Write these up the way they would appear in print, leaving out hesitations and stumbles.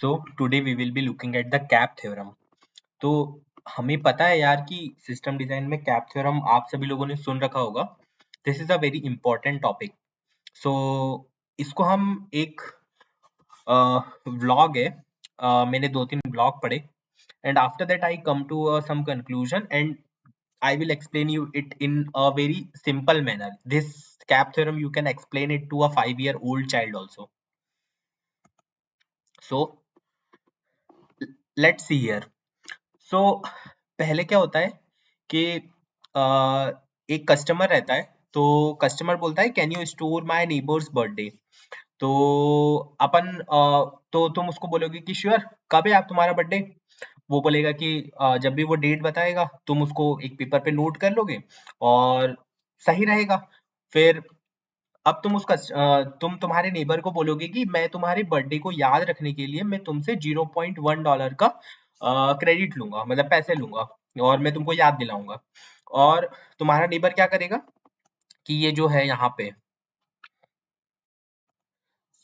So today we will be looking at the CAP theorem. तो हमें पता है यार कि सिस्टम डिजाइन में कैप थ्योरम आप सभी लोगों ने सुन रखा होगा। This is a very important topic. So इसको हम एक व्लॉग है, मैंने 2-3 व्लॉग पढ़े and after that I come to some conclusion and I will explain you it in a very simple manner. This cap theorem you can explain it to a 5-year-old child also. So let's see here. So पहले क्या होता है कि एक customer रहता है, तो customer बोलता है can you store my neighbours birthday. तो अपन तो तुम उसको बोलोगे कि श्योर, कब है आप तुम्हारा बर्थडे। वो बोलेगा कि जब भी वो डेट बताएगा तुम उसको एक पेपर पे नोट कर लोगे और सही रहेगा। फिर अब तुम तुम्हारे नेबर को बोलोगे कि मैं तुम्हारे बर्थडे को याद रखने के लिए मैं तुमसे $0.1 का क्रेडिट लूंगा, मतलब पैसे लूंगा और मैं तुमको याद दिलाऊंगा। और तुम्हारा नेबर क्या करेगा कि ये जो है यहाँ पे,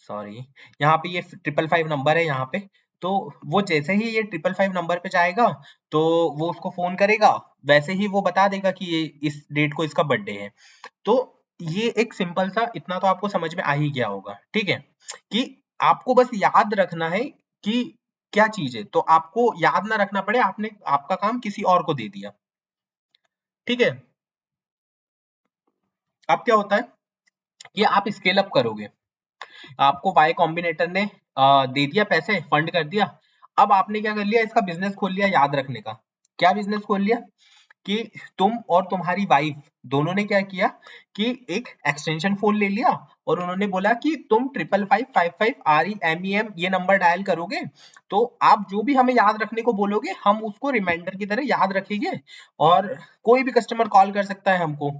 सॉरी, यहाँ पे ये 555 नंबर है यहाँ पे। तो वो जैसे ही ये 555 नंबर पे जाएगा तो वो उसको फोन करेगा, वैसे ही वो बता देगा कि ये इस डेट को इसका बर्थडे है। तो ये एक सिंपल सा, इतना तो आपको समझ में आ ही गया होगा, ठीक है, कि आपको बस याद रखना है कि क्या चीज है। तो आपको याद ना रखना पड़े, आपने आपका काम किसी और को दे दिया, ठीक है। अब क्या होता है कि आप स्केल अप करोगे, आपको वाई कॉम्बिनेटर ने दे दिया, पैसे फंड कर दिया। अब आपने क्या कर लिया, इसका बिजनेस खोल लिया याद रखने का। क्या बिजनेस खोल लिया कि तुम और तुम्हारी वाइफ दोनों ने क्या किया कि एक एक्सटेंशन फोन ले लिया और उन्होंने बोला कि तुम 55555 REMEM ये नंबर डायल करोगे तो आप जो भी हमें याद रखने को बोलोगे हम उसको रिमाइंडर की तरह याद रखेंगे और कोई भी कस्टमर कॉल कर सकता है हमको,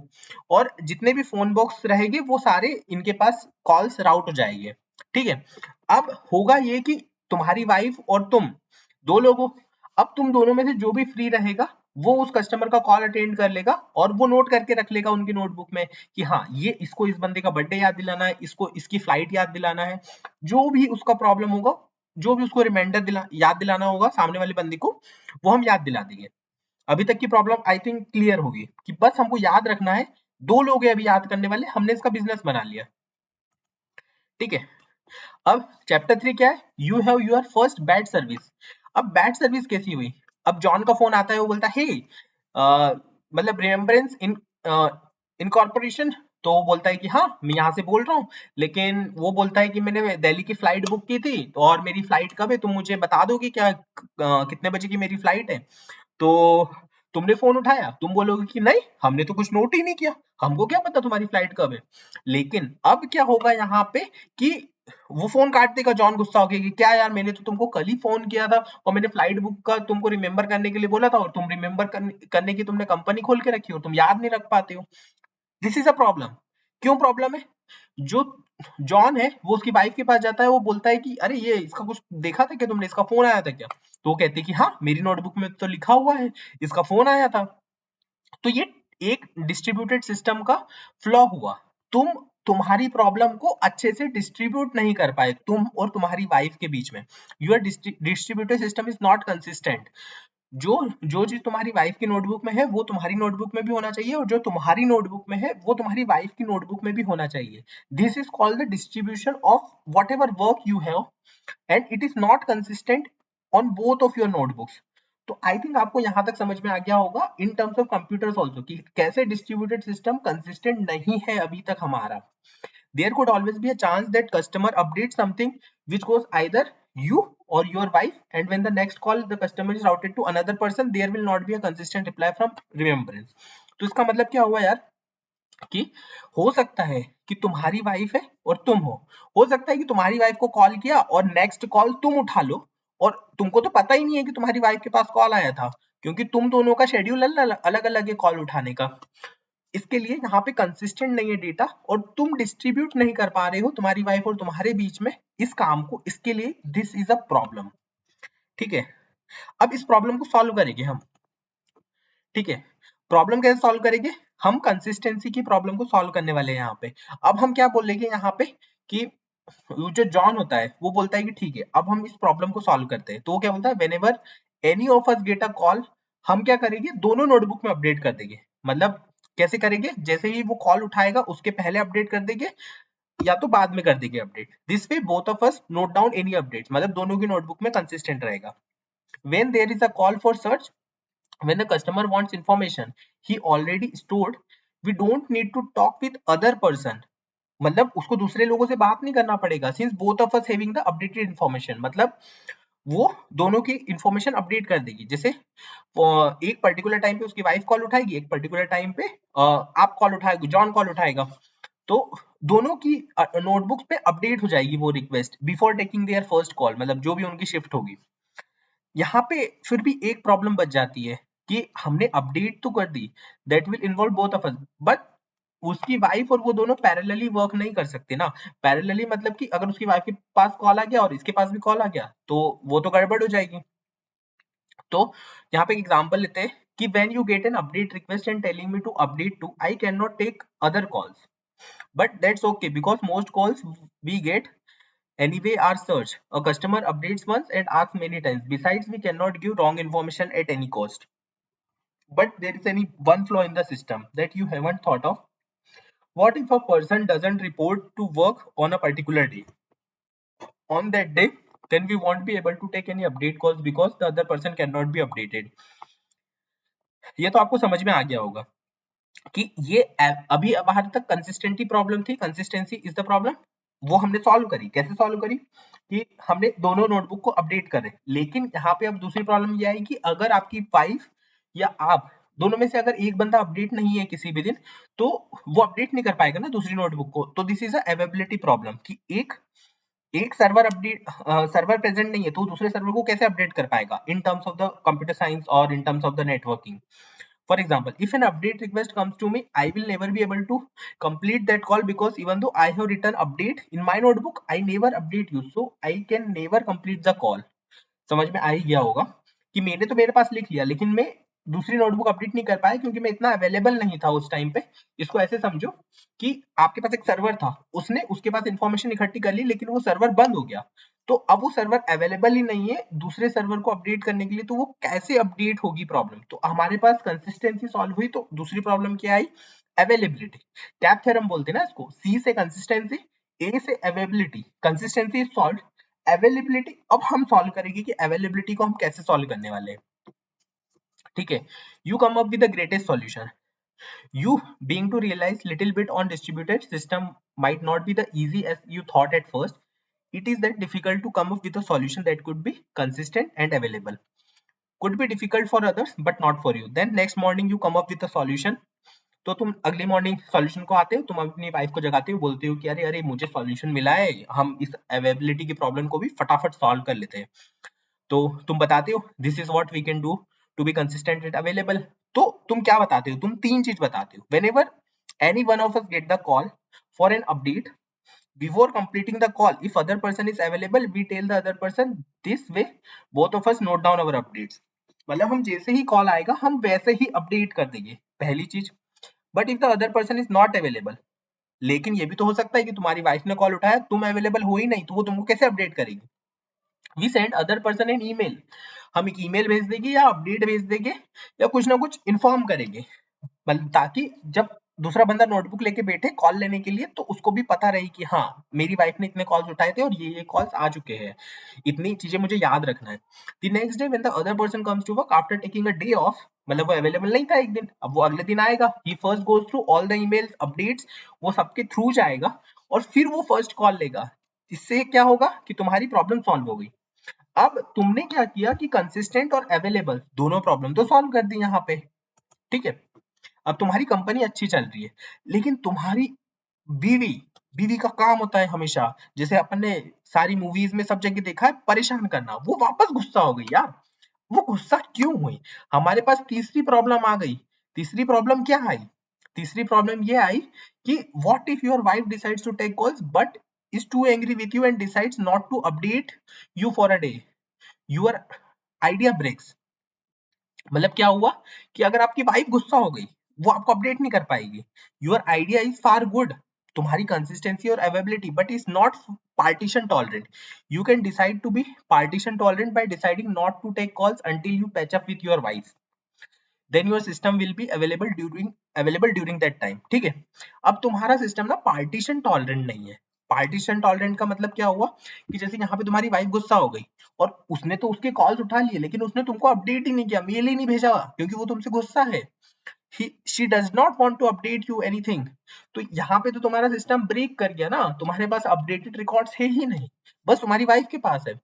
और जितने भी फोन बॉक्स रहेंगे वो सारे इनके पास कॉल्स राउट हो जाएंगे, ठीक है। अब होगा ये कि तुम्हारी वाइफ और तुम दो लोगों, अब तुम दोनों में से जो भी फ्री रहेगा वो उस कस्टमर का कॉल अटेंड कर लेगा और वो नोट करके रख लेगा उनकी नोटबुक में कि हाँ, ये इसको इस बंदे का बर्थडे याद दिलाना है, इसको इसकी फ्लाइट याद दिलाना है। जो भी उसका प्रॉब्लम होगा, जो भी उसको रिमाइंडर याद दिलाना होगा सामने वाले बंदे को, वो हम याद दिला देंगे। अभी तक की प्रॉब्लम आई थिंक क्लियर होगी कि बस हमको याद रखना है, दो लोग हैं अभी याद करने वाले, हमने इसका बिजनेस बना लिया, ठीक है। अब चैप्टर 3 क्या है, you have your first bad service. अब बैड सर्विस कैसी हुई, अब जॉन का फोन आता है, वो बोलता है हे, मतलब रिमेम्बरेंस इन इनकॉर्पोरेशन। तो वो बोलता है कि हाँ मैं यहाँ से बोल रहा हूँ, लेकिन वो बोलता है कि मैंने दिल्ली की फ्लाइट बुक की थी तो और मेरी फ्लाइट कब है, तुम मुझे बता दोगे क्या, कितने बजे की मेरी फ्लाइट है। तो तुमने फोन उठाया, तुम बोलोगे कि नहीं हमने तो कुछ नोट ही नहीं किया, हमको क्या पता तुम्हारी फ्लाइट कब है। लेकिन अब क्या होगा यहाँ पे कि वो फोन काट देगा, जॉन गुस्सा हो गया कि क्या यार, मैंने तो तुमको कल ही फोन किया था और मैंने फ्लाइट बुक का तुमको रिमेम्बर करने के लिए बोला था और तुम रिमेम्बर करने की तुमने कंपनी खोल के रखी हो, तुम याद नहीं रख पाते हो। This is a problem. क्यों प्रॉब्लम है, जो जॉन है वो उसकी वाइफ के पास जाता है, वो बोलता है कि अरे ये इसका कुछ देखा था क्या तुमने, इसका फोन आया था क्या। तो वो कहती है कि हाँ मेरी नोटबुक में तो लिखा हुआ है इसका फोन आया था। तो ये एक डिस्ट्रीब्यूटेड सिस्टम का फ्लॉ हुआ। तुम्हारी प्रॉब्लम को अच्छे से डिस्ट्रीब्यूट नहीं कर पाए तुम और तुम्हारी वाइफ के बीच में। Your distributed system is not consistent. जो जो चीज तुम्हारी वाइफ की नोटबुक में है वो तुम्हारी नोटबुक में भी होना चाहिए, और जो तुम्हारी नोटबुक में है वो तुम्हारी वाइफ की नोटबुक में भी होना चाहिए। This is called the distribution of what ever work you have, and it is not consistent on both of your notebooks. तो आई थिंक आपको यहां तक समझ में आ गया होगा इन टर्म्स ऑफ कंप्यूटर्स ऑल्सो कि कैसे डिस्ट्रीब्यूटेड सिस्टम कंसिस्टेंट नहीं है अभी तक हमारा। There could always be a chance that customer updates something which goes either you or your wife, and when the next call the customer is routed to another person, there will not be a consistent reply from remembrance. तो इसका मतलब क्या हुआ यार कि हो सकता है कि तुम्हारी वाइफ है और तुम हो सकता है कि तुम्हारी वाइफ को कॉल किया और नेक्स्ट कॉल तुम उठा लो और तुमको तो पता ही नहीं है कि तुम्हारी वाइफ के पास कॉल आया था, क्योंकि तुम दोनों का शेड्यूल अलग अलग है कॉल उठाने का। इसके लिए यहाँ पे कंसिस्टेंट नहीं है डेटा और तुम डिस्ट्रीब्यूट नहीं कर पा रहे हो तुम्हारी वाइफ और तुम्हारे बीच में इस काम को, इसके लिए दिस इज अ प्रॉब्लम, ठीक है। अब इस प्रॉब्लम को सॉल्व करेंगे हम, ठीक है। प्रॉब्लम कैसे सॉल्व करेंगे, हम कंसिस्टेंसी की प्रॉब्लम को सॉल्व करने वाले हैं यहाँ पे। अब हम क्या बोलेंगे यहाँ पे कि जो जॉन होता है वो बोलता है कि ठीक है अब हम इस प्रॉब्लम को सॉल्व करते हैं। तो वो क्या बोलता है, whenever any of us get a call, हम क्या करेंगे, दोनों नोटबुक में अपडेट कर देंगे। मतलब कैसे करेंगे, जैसे ही वो कॉल उठाएगा उसके पहले अपडेट कर देंगे या तो बाद में कर देंगे update. This way both of us note down any updates, मतलब दोनों की नोटबुक में कंसिस्टेंट रहेगा। When there is a call for search, when the customer wants information he already stored, we don't need to talk with other person, मतलब उसको दूसरे लोगों से बात नहीं करना पड़ेगा, since both of us having the updated information. मतलब वो दोनों की इंफॉर्मेशन अपडेट कर देगी। जैसे एक पर्टिकुलर टाइम पे उसकी वाइफ कॉल उठाएगी, एक पर्टिकुलर टाइम पे आप कॉल उठाएगी, जॉन कॉल उठाएगा, तो दोनों की नोटबुक पे अपडेट हो जाएगी वो request before taking their first call, मतलब जो भी उनकी शिफ्ट होगी। यहाँ पे फिर भी एक प्रॉब्लम बच जाती है कि हमने अपडेट तो कर दी, that will involve both of us, but उसकी वाइफ और वो दोनों पैरेलली वर्क नहीं कर सकते ना। पैरेलली मतलब कि अगर उसकी वाइफ के पास कॉल आ गया और इसके पास भी कॉल आ गया तो वो तो गड़बड़ हो जाएगी। तो यहाँ पे एग्जांपल लेते हैं कि when you get an update request and telling me to update too, I can not take other calls, but that's okay because most calls we get anyway are search. A customer updates once and asks many times. Besides, we cannot give wrong information at any cost. But there is any one flaw in the system that you haven't thought of. What if a person doesn't report to work on a particular day? On that day, then we won't be able to take any update calls because the other person cannot be updated. ये तो आपको समझ में आ गया होगा कि ये अभी बाहर तक कंसिस्टेंसी प्रॉब्लम थी, कंसिस्टेंसी इज द प्रॉब्लम। वो हमने सॉल्व करी, कैसे सॉल्व करी कि हमने दोनों नोटबुक को अपडेट करे। लेकिन यहाँ पे अब दूसरी प्रॉब्लम ये आई कि अगर आपकी वाइफ या आप दोनों में से अगर एक बंदा अपडेट नहीं है किसी भी दिन, तो वो अपडेट नहीं कर पाएगा ना दूसरी नोटबुक को। तो दिस इज अवेलेबिलिटी प्रॉब्लम कि एक एक सर्वर अपडेट सर्वर प्रेजेंट नहीं है तो दूसरे सर्वर को कैसे अपडेट कर पाएगा in terms of the computer science और in terms of the networking. For example, if an update request comes to me, I will never be able to complete that call because even though I have written update in my notebook, I never update you. So I can never complete the call. समझ में आ ही गया होगा कि मैंने तो मेरे पास लिख लिया लेकिन मैं दूसरी नोटबुक अपडेट नहीं कर पाया क्योंकि मैं इतना अवेलेबल नहीं था उस टाइम पे। इसको ऐसे समझो कि आपके पास एक सर्वर था, उसने उसके पास इंफॉर्मेशन इकट्ठी कर ली लेकिन वो सर्वर बंद हो गया। तो अब वो सर्वर अवेलेबल ही नहीं है दूसरे सर्वर को अपडेट करने के लिए, तो वो कैसे अपडेट होगी प्रॉब्लम। तो हमारे पास कंसिस्टेंसी सॉल्व हुई, तो दूसरी प्रॉब्लम क्या आई, अवेलेबिलिटी। टैप थ्योरम बोलते हैं ना इसको, सी से कंसिस्टेंसी, ए से availability, consistency is solve, availability अब हम सॉल्व करेंगे कि अवेलेबिलिटी को हम कैसे सॉल्व करने वाले हैं। ठीक है, you come up with the greatest solution. You being to realize little bit on distributed system might not be the easy as you thought at first. It is that difficult to come up with a solution that could be consistent and available. Could be difficult for others but not for you. Then next morning you come up with a solution. तो तुम अगली morning solution को आते हो, तुम अपनी wife को जगाते हो, बोलते हो कि अरे अरे मुझे सॉल्यूशन मिला है, हम इस अवेलेबिलिटी की प्रॉब्लम को भी फटाफट सॉल्व कर लेते हैं। तो तुम बताते हो this is what we can do to be consistent and available. तो तुम क्या बताते हो, तुम तीन चीज बताते हो। When ever any one of us get the call for an update, before completing the call if other person is available we tell the other person, this way both of us note down our updates। मतलब हम जैसे ही call आएगा हम वैसे ही update कर देंगे, पहली चीज। But if the other person is not available, लेकिन ये भी तो हो सकता है कि तुम्हारी वाइफ ने कॉल उठाया, तुम अवेलेबल हो ही नहीं, तो वो तुमको कैसे अपडेट करेगी। We send other person an email, हम एक ईमेल भेज देंगे या अपडेट भेज देंगे या कुछ ना कुछ इन्फॉर्म करेंगे, ताकि जब दूसरा बंदा नोटबुक लेके बैठे कॉल लेने के लिए तो उसको भी पता रहे कि हाँ मेरी वाइफ ने इतने कॉल्स उठाए थे और ये कॉल्स आ चुके हैं, इतनी चीजें मुझे याद रखना है। The next day when the other person comes to work after taking a day off, मतलब वो अवेलेबल नहीं था एक दिन, अब वो अगले दिन आएगा, he first goes through all the emails updates, वो सबके थ्रू जाएगा और फिर वो फर्स्ट कॉल लेगा। इससे क्या होगा कि तुम्हारी प्रॉब्लम सॉल्व हो गई। अब तुमने क्या किया कि कंसिस्टेंट और अवेलेबल दोनों प्रॉब्लम तो सॉल्व कर दी यहाँ पे। ठीक है, अब तुम्हारी कंपनी अच्छी चल रही है, लेकिन तुम्हारी बीवी बीवी का काम होता है हमेशा, जैसे अपन ने सारी मूवीज में सब जगह देखा है, परेशान करना। वो वापस गुस्सा हो गई यार, वो गुस्सा क्यों हुई। हमारे पास तीसरी प्रॉब्लम आ गई। तीसरी प्रॉब्लम क्या आई, तीसरी प्रॉब्लम ये आई कि what if your wife decides to take calls but is too angry with you and decides not to update you for a day, your idea breaks। मतलब क्या हुआ कि अगर आपकी वाइफ गुस्सा हो गई, वो आपको अपडेट नहीं कर पाएगी। Your idea is far good, तुम्हारी कंसिस्टेंसी और availability, but is not partition tolerant. You can decide to be partition tolerant by deciding not to take calls until you patch up with your wife. Then your system will be available during that time. ठीक है. अब तुम्हारा system ना partition tolerant नहीं है. Partition tolerant का मतलब क्या हुआ कि जैसे यहाँ पे तुम्हारी वाइफ गुस्सा हो गई और उसने तो उसके कॉल्स उठा लिए, लेकिन उसने तुमको अपडेट ही नहीं किया, मेल ही नहीं भेजा, क्योंकि वो तुमसे गुस्सा है. she does not want to update you anything. तो यहाँ पे तो तुम्हारा सिस्टम ब्रेक कर गया ना, तुम्हारे पास अपडेटेड रिकॉर्ड्स है ही नहीं, बस तुम्हारी वाइफ के पास है.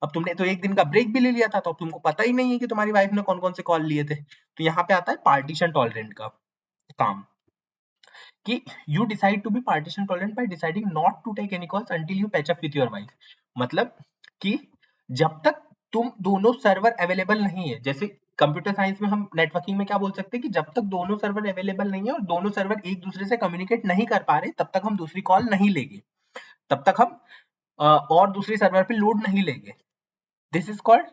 अब तुमने तो एक दिन का ब्रेक भी ले लिया था, तो अब तुमको पता ही नहीं है कि तुम्हारी वाइफ ने कौन कौन से कॉल लिए थे. तो यहाँ पे आता है पार्टीशन टॉलरेंट का काम कि you decide to be partition tolerant by deciding not to take any calls until you patch up with your wife. मतलब कि जब तक तुम दोनों सर्वर अवेलेबल नहीं है, जैसे कंप्यूटर साइंस में हम नेटवर्किंग में क्या बोल सकते हैं कि जब तक दोनों सर्वर अवेलेबल नहीं है और दोनों सर्वर एक दूसरे से कम्युनिकेट नहीं कर पा रहे, तब तक हम दूसरी कॉल नहीं लेंगे, तब तक हम और दूसरी सर्वर पे लोड नहीं लेंगे. This is called.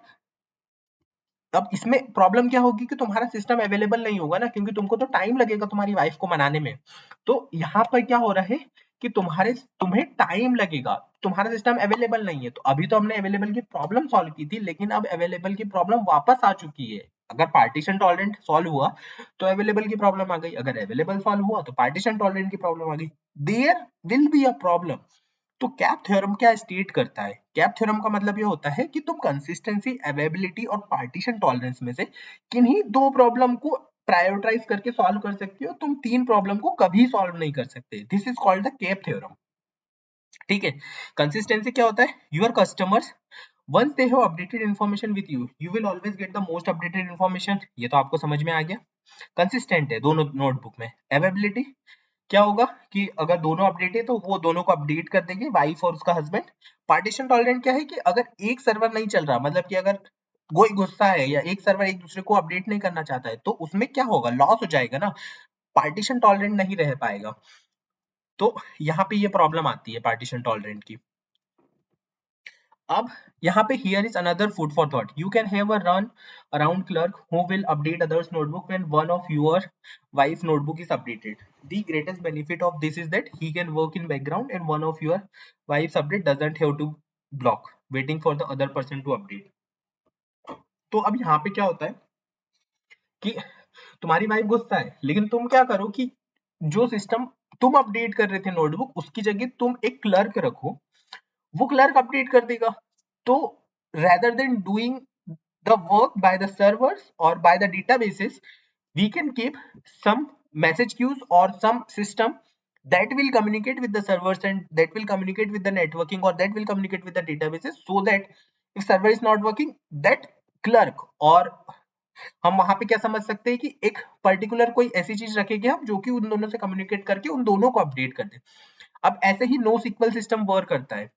अब इसमें प्रॉब्लम क्या होगी कि तुम्हारा सिस्टम अवेलेबल नहीं होगा ना, क्योंकि तुमको तो टाइम लगेगा तुम्हारी वाइफ को मनाने में. तो यहाँ पर क्या हो रहा है कि तुम्हें टाइम लगेगा, तुम्हारा सिस्टम अवेलेबल नहीं है. तो अभी तो हमने अवेलेबल की प्रॉब्लम सॉल्व की थी, लेकिन अब अवेलेबल की प्रॉब्लम वापस आ चुकी है. अगर पार्टीशन टॉलरेंट सॉल्व हुआ तो अवेलेबल की प्रॉब्लम आ गई, अगर अवेलेबल सॉल्व हुआ तो पार्टीशन टॉलरेंट की प्रॉब्लम आ गई. There will be a problem. तो कैप थ्योरम क्या स्टेट करता है? कैप थ्योरम का मतलब ये होता है कि तुम कंसिस्टेंसी, अवेलेबिलिटी और पार्टीशन टॉलरेंस में से किन्हीं दो प्रॉब्लम को प्रायोरिटाइज करके सॉल्व कर सकते हो, तुम तीन प्रॉब्लम को कभी सॉल्व नहीं कर सकते. This is called the CAP theorem. ठीक है. कंसिस्टेंसी क्या होता है? Your customers once they have updated information with you, you will always get the most updated information. ये तो आपको समझ में आ गया. कंसिस्टेंट है दोनों नोटबुक में. अवेलेबिलिटी क्या होगा कि अगर दोनों अपडेट है तो वो दोनों को अपडेट कर देंगे, वाइफ और उसका हस्बैंड. पार्टीशन टॉलरेंट क्या है कि अगर एक सर्वर नहीं चल रहा, मतलब कि अगर कोई गुस्सा है या एक सर्वर एक दूसरे को अपडेट नहीं करना चाहता है, तो उसमें क्या होगा? लॉस हो जाएगा ना, पार्टीशन टॉलरेंट नहीं रह पाएगा. तो यहाँ पे ये प्रॉब्लम आती है पार्टीशन टॉलरेंट की. अब यहाँ पे here is another food for thought. You can have a run around clerk who will update others notebook when one of your wife notebook is updated. The greatest benefit of this is that he can work in background and one of your wife's update doesn't have to block waiting for the other person to update. तो अब यहाँ पे क्या होता है कि तुम्हारी wife गुस्सा है, लेकिन तुम क्या करो कि जो सिस्टम तुम अपडेट कर रहे थे नोटबुक, उसकी जगह तुम एक क्लर्क रखो, वो क्लर्क अपडेट कर देगा. तो rather than doing the work by the servers or by the databases, we can keep some message queues or some system that will communicate with the servers and that will communicate with the networking or that will communicate with the databases, so that if server is not working, that clerk, और हम वहां पे क्या समझ सकते हैं कि एक पर्टिकुलर कोई ऐसी चीज रखेंगे हम जो कि उन दोनों से कम्युनिकेट करके उन दोनों को अपडेट कर दे. अब ऐसे ही नो सीक्वल सिस्टम वर्क करता है.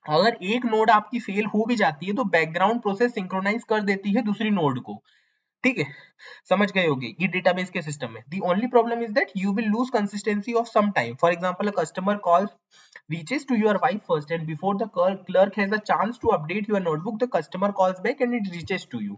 अगर एक नोड आपकी फेल हो भी जाती है तो बैकग्राउंड प्रोसेस सिंक्रोनाइज कर देती है दूसरी नोड को. ठीक है, समझ गए होगे ये डेटाबेस के सिस्टम में. The only problem is that you will lose consistency of some time. For example, a customer call reaches to your wife first and before the clerk has a chance to update your notebook, the customer calls back and it reaches to you.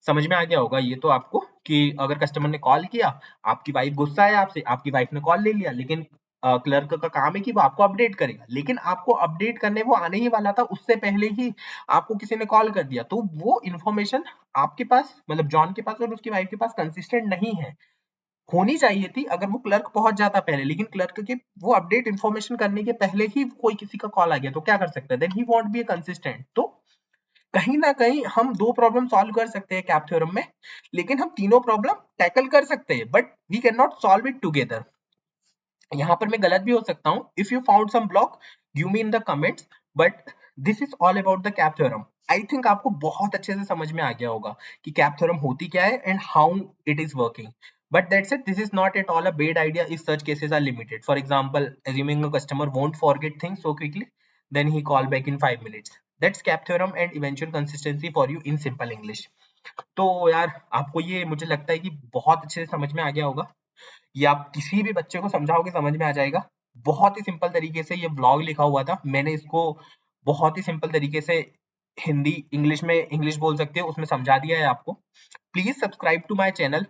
समझ में आ गया होगा ये तो आपको कि अगर customer ने कॉल किया, आपकी वाइफ गुस्सा है आपसे, आपकी वाइफ ने कॉल ले लिया, लेकिन क्लर्क का काम है कि वो आपको अपडेट करेगा, लेकिन आपको अपडेट करने वो आने ही वाला था, उससे पहले ही आपको किसी ने कॉल कर दिया. तो वो इन्फॉर्मेशन आपके पास, मतलब जॉन के पास और उसकी वाइफ के पास कंसिस्टेंट नहीं है. होनी चाहिए थी अगर वो क्लर्क पहुंच जाता पहले, लेकिन क्लर्क के वो अपडेट इन्फॉर्मेशन करने के पहले ही कोई किसी का कॉल आ गया, तो क्या कर सकता है? Then he won't be consistent. तो कहीं ना कहीं हम दो प्रॉब्लम सॉल्व कर सकते हैं कैप थ्योरम में, लेकिन हम तीनों प्रॉब्लम टैकल कर सकते हैं, but we can not solve it together. यहाँ पर मैं गलत भी हो सकता हूँ. If you found some block, give me in the comments, but this is all about the CAP theorem. I think आपको बहुत अच्छे से समझ में आ गया होगा कि कैप थ्योरम होती क्या है and how it is working. But that's it. This is not at all a bad idea if such cases are limited. For example, assuming a customer won't forget things so quickly, then he call back in 5 minutes. That's cap theorem and eventual consistency for you in simple English. तो यार आपको ये मुझे लगता है कि बहुत अच्छे से समझ में आ गया होगा. ये आप किसी भी बच्चे को समझाओगे समझ में आ जाएगा. बहुत ही सिंपल तरीके से ये ब्लॉग लिखा हुआ था, मैंने इसको बहुत ही सिंपल तरीके से हिंदी इंग्लिश में, इंग्लिश बोल सकते हो उसमें समझा दिया है आपको. Please subscribe to my channel.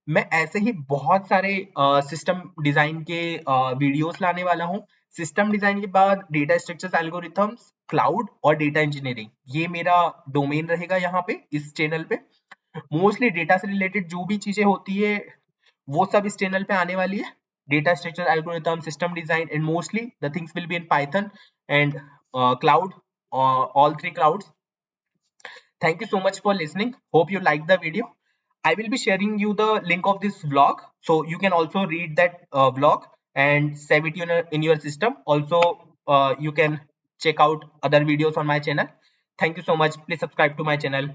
मैं ऐसे ही बहुत सारे सिस्टम डिजाइन के वीडियोस लाने वाला हूँ। सिस्टम डिजाइन के बाद डेटा स्ट्रक्चर्स, एल्गोरिथम्स, क्लाउड और डेटा इंजीनियरिंग, ये मेरा डोमेन रहेगा यहाँ पे इस चैनल पे। मोस्टली डेटा से रिलेटेड जो भी चीजें होती है वो सब इस चैनल पे आने वाली है। Data structure, algorithm, system design and mostly the things will be in Python and cloud, all three clouds. Thank you so much for listening. Hope you liked the video. I will be sharing you the link of this vlog, so you can also read that vlog and save it in your system. Also, you can check out other videos on my channel. Thank you so much. Please subscribe to my channel.